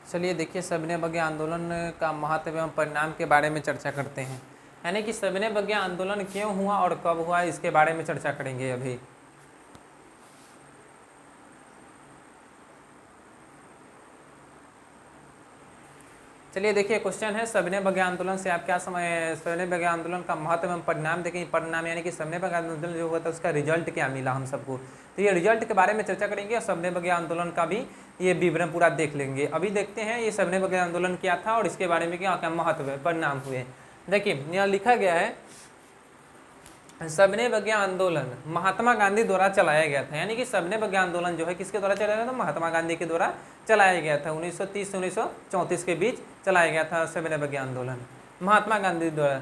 चलिए देखिए, सविनय अवज्ञा आंदोलन का महत्व एवं परिणाम के बारे में चर्चा करते हैं। यानी कि सविनय अवज्ञा आंदोलन क्यों हुआ और कब हुआ, इसके बारे में चर्चा करेंगे अभी। चलिए देखिए, क्वेश्चन है सविनय अवज्ञा आंदोलन से आप क्या समझ, सविनय अवज्ञा आंदोलन का महत्व एवं परिणाम देखेंगे। परिणाम यानी कि सविनय अवज्ञा आंदोलन जो हुआ था उसका रिजल्ट क्या मिला हम सबको, तो ये रिजल्ट के बारे में चर्चा करेंगे और सविनय अवज्ञा आंदोलन का भी ये विवरण पूरा देख लेंगे। अभी देखते हैं ये सविनय अवज्ञा आंदोलन क्या था और इसके बारे में क्या क्या महत्व है, परिणाम हुए। देखिए यहाँ लिखा गया है, सविनय अवज्ञा आंदोलन महात्मा गांधी द्वारा चलाया गया था। यानी कि सविनय अवज्ञा आंदोलन जो है किसके द्वारा चलाया गया था, महात्मा गांधी के द्वारा चलाया गया था। 1930 से 1934 के बीच चलाया गया था सविनय अवज्ञा आंदोलन। महात्मा गांधी द्वारा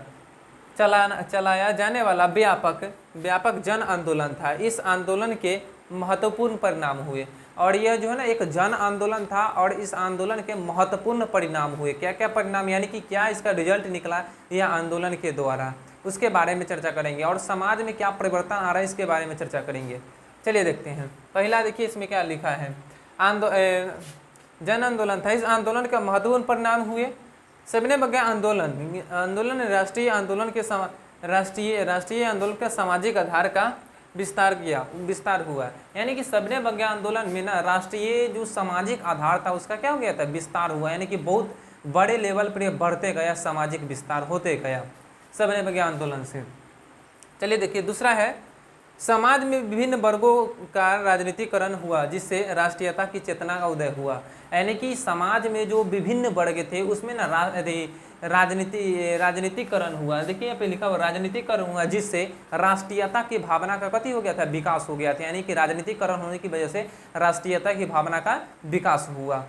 चलाया जाने वाला व्यापक जन आंदोलन था। इस आंदोलन के महत्वपूर्ण परिणाम हुए, और यह जो है ना एक जन आंदोलन था और इस आंदोलन के महत्वपूर्ण परिणाम हुए। क्या क्या परिणाम, यानी कि क्या इसका रिजल्ट निकला यह आंदोलन के द्वारा, उसके बारे में चर्चा करेंगे। और समाज में क्या परिवर्तन आ रहा है इसके बारे में चर्चा करेंगे। चलिए देखते हैं। पहला देखिए इसमें क्या लिखा है, जन आंदोलन था। इस आंदोलन का महत्वपूर्ण परिणाम हुए। सविनय अवज्ञा आंदोलन राष्ट्रीय आंदोलन के राष्ट्रीय आंदोलन का सामाजिक आधार का विस्तार हुआ। यानी कि सविनय अवज्ञा आंदोलन में ना राष्ट्रीय जो सामाजिक आधार था उसका क्या हो गया था, विस्तार हुआ। यानी कि बहुत बड़े लेवल पर बढ़ते गया, सामाजिक विस्तार होते गया सविनय अवज्ञा आंदोलन से। चलिए देखिए, दूसरा है समाज में विभिन्न वर्गों का राजनीतिकरण हुआ, जिससे राष्ट्रीयता की चेतना का उदय हुआ। यानी कि समाज में जो विभिन्न वर्ग थे उसमें ना राजनीतिकरण हुआ। देखिए यहाँ पे लिखा हुआ राजनीतिकरण हुआ, जिससे राष्ट्रीयता की भावना का कथी हो गया था, विकास हो गया था। यानी कि राजनीतिकरण होने की वजह से राष्ट्रीयता की भावना का विकास हुआ।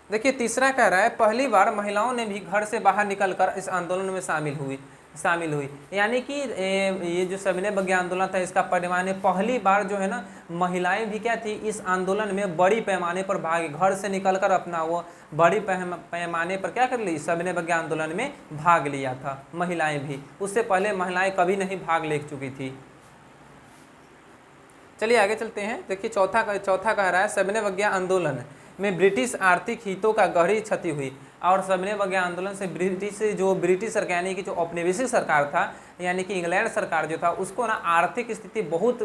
देखिए तीसरा कह रहा है, पहली बार महिलाओं ने भी घर से बाहर निकलकर इस आंदोलन में शामिल हुई। यानी कि ये जो सविनय अवज्ञा आंदोलन था इसका परिणाम है, पहली बार जो है ना महिलाएं भी क्या थी, इस आंदोलन में बड़ी पैमाने पर भाग, घर से निकलकर अपना वो बड़ी पैमाने पर क्या कर ली, सविनय अवज्ञा आंदोलन में भाग लिया था महिलाएं भी। उससे पहले महिलाएं कभी नहीं भाग ले चुकी थी। चलिए आगे चलते हैं। देखिए चौथा कह रहा है, सविनय अवज्ञा आंदोलन में ब्रिटिश आर्थिक हितों का गहरी क्षति हुई। और सविनय अवज्ञा आंदोलन से ब्रिटिश सरकार यानी कि जो औपनिवेशिक सरकार था, यानी कि इंग्लैंड सरकार जो था, उसको ना आर्थिक स्थिति बहुत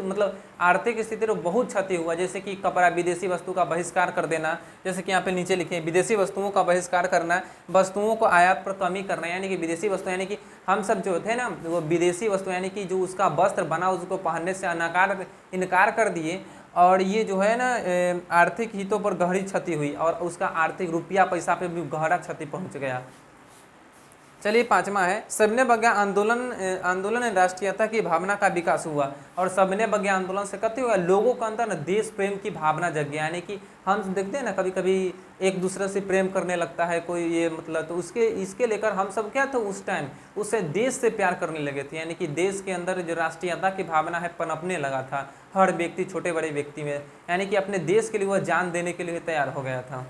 क्षति हुआ। जैसे कि कपड़ा, विदेशी वस्तु का बहिष्कार कर देना, जैसे कि यहाँ पे नीचे लिखे विदेशी वस्तुओं का बहिष्कार करना, वस्तुओं को आयात पर कमी करना। यानी कि विदेशी वस्तु यानी कि हम सब जो थे ना वो विदेशी वस्तु यानी कि जो उसका वस्त्र बना उसको पहनने से इनकार कर दिए। और ये जो है ना आर्थिक हितों पर गहरी क्षति हुई और उसका आर्थिक रुपया पैसा पे भी गहरा क्षति पहुंच गया। चलिए पांचवा है, सविनय अवज्ञा आंदोलन राष्ट्रीयता की भावना का विकास हुआ। और सविनय अवज्ञा आंदोलन से कथी हुआ, लोगों के अंदर ना देश प्रेम की भावना जग गया। यानी कि हम देखते हैं ना कभी कभी एक दूसरे से प्रेम करने लगता है कोई, ये मतलब तो इसके लेकर हम सब क्या था उस टाइम उससे देश से प्यार करने लगे थे। यानी कि देश के अंदर जो राष्ट्रीयता की भावना है पनपने लगा था हर व्यक्ति, छोटे बड़े व्यक्ति में। यानी कि अपने देश के लिए वह जान देने के लिए तैयार हो गया था।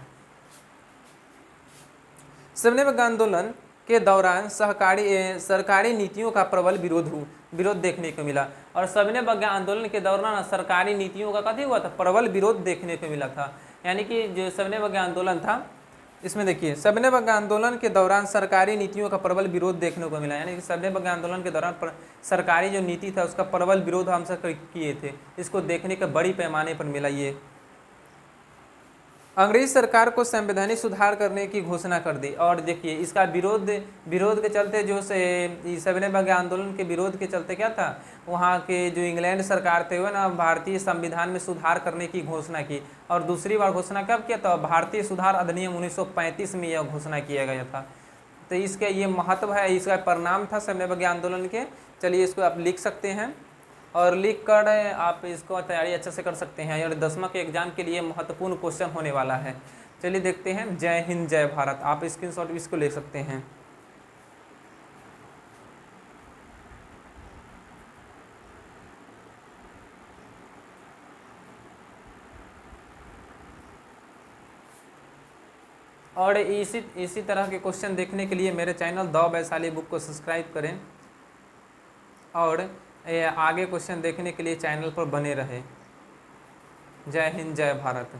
सविनय अवज्ञा आंदोलन के दौरान सरकारी नीतियों का प्रबल विरोध देखने को मिला। और सविनय अवज्ञा आंदोलन के दौरान सरकारी नीतियों का कथी हुआ था, प्रबल विरोध देखने को मिला था। यानी कि जो सविनय अवज्ञा आंदोलन था इसमें देखिए, सविनय अवज्ञा आंदोलन के दौरान सरकारी नीतियों का प्रबल विरोध देखने को मिला। यानी कि सविनय अवज्ञा आंदोलन के दौरान सरकारी जो नीति था उसका प्रबल विरोध हम सब किए थे, इसको देखने का बड़ी पैमाने पर मिला। ये अंग्रेज सरकार को संवैधानिक सुधार करने की घोषणा कर दी। और देखिए इसका विरोध के चलते जो सविनय अवज्ञा आंदोलन के विरोध के चलते क्या था, वहाँ के जो इंग्लैंड सरकार थे वह ना भारतीय संविधान में सुधार करने की घोषणा की। और दूसरी बार घोषणा कब किया था, भारतीय सुधार अधिनियम 1935 में यह घोषणा किया गया था। तो इसका ये महत्व है, इसका परिणाम था सविनय अवज्ञा आंदोलन के। चलिए इसको आप लिख सकते हैं और लिख कर आप इसको तैयारी अच्छे से कर सकते हैं। और 10वां के एग्जाम के लिए महत्वपूर्ण क्वेश्चन होने वाला है। चलिए देखते हैं, जय हिंद जय भारत, आप स्क्रीनशॉट इसको ले सकते हैं। और इसी तरह के क्वेश्चन देखने के लिए मेरे चैनल द वैशाली बुक को सब्सक्राइब करें और आगे क्वेश्चन देखने के लिए चैनल पर बने रहे। जय हिंद जय भारत।